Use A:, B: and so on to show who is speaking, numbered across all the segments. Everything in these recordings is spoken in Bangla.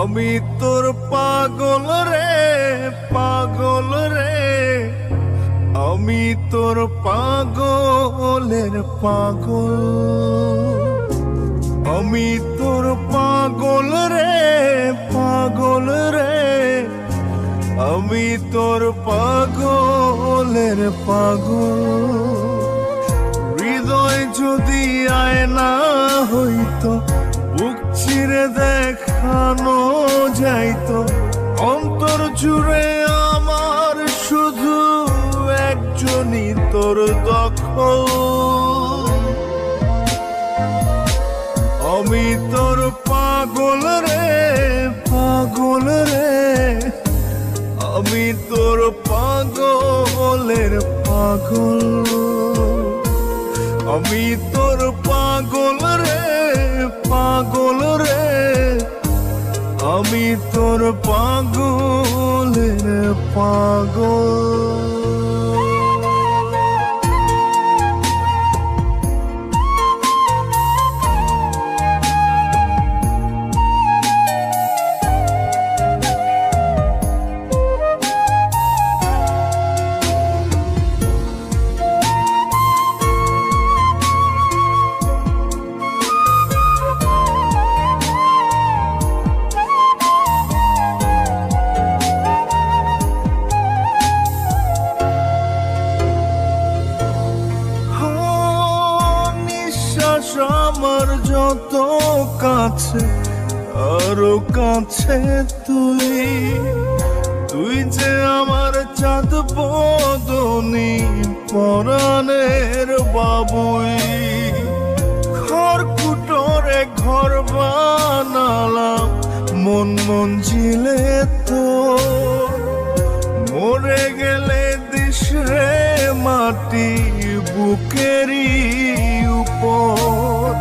A: আমি তোর পাগল রে, পাগল রে, আমি তোর পাগলের পাগল। আমি তোর পাগল রে, পাগল রে, আমি তোর পাগলের পাগল। হৃদয় যদি আয়না হইতো, বুক চিরে দেখানো যাইতো, অন্তর জুড়ে আমার শুধু একজনই তোর দখল। আমি তোর পাগল রে, পাগল রে, আমি তোর পাগলের পাগল। আমি তোর পাগল রে, পাগল রে, আমি তোর পাগলের পাগল। আমার যত কাছে আরো কাছে তুই, তুই যে আমার চাঁদ বদনি পরাণের বাবুই। খড়কুটোরে ঘর বানালাম মন মঞ্জিলে তো, মরে গেলে দিস রে মাটি বুকেরই উপর।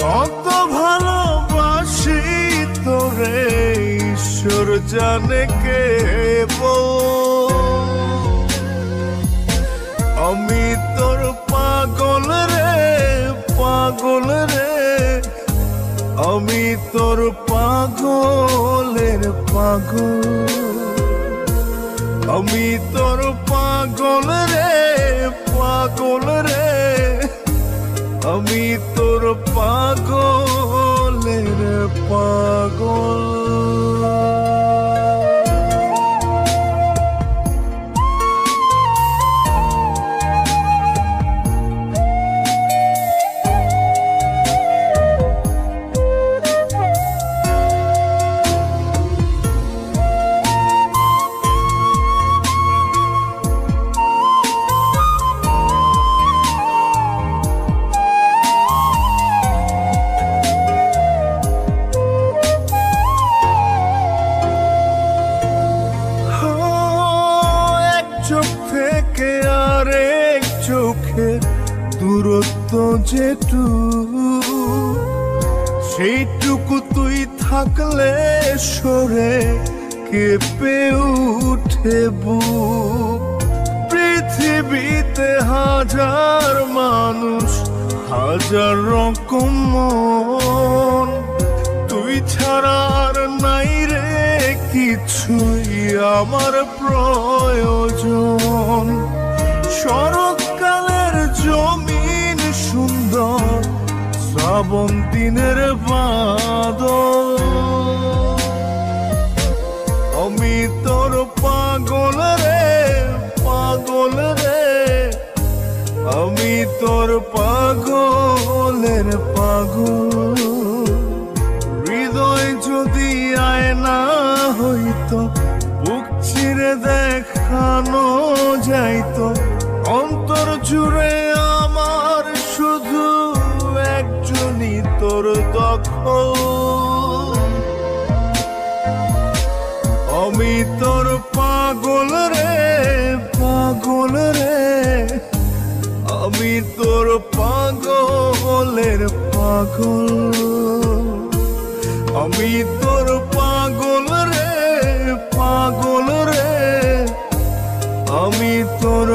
A: কত ভালোবাসি তোরে ঈশ্বর জানে কেবল। আমি তোর পাগল রে, পাগল রে, আমি তোর পাগলের পাগল। আমি তোর পাগল রে, পাগল রে, আমি তোর পাগলের পাগল। আরেক চোখের দূরত্ব যেটুকু, সেইটুকু তুই থাকলে সরে কেঁপে উঠে বুক। পৃথিবীতে হাজার মানুষ, হাজার রকম মন, তুই ছাড়া আর নাই রে কিছুই আমার প্রয়োজন। শরৎকালের জমিন সুন্দর, শ্রাবণ দিনের বাদল। আমি তোর পাগল রে, পাগল রে, আমি তোর পাগলের পাগল। হৃদয় যদি আয়না হইতো, বুক চিরে দেখানো যাইতো, অন্তর জুড়ে আমার শুধু একজনই তোর দখল। আমি তোর পাগল রে, পাগল রে, আমি তোর পাগলের পাগল। আমি তোর পাগল রে, পাগল রে, আমি তোর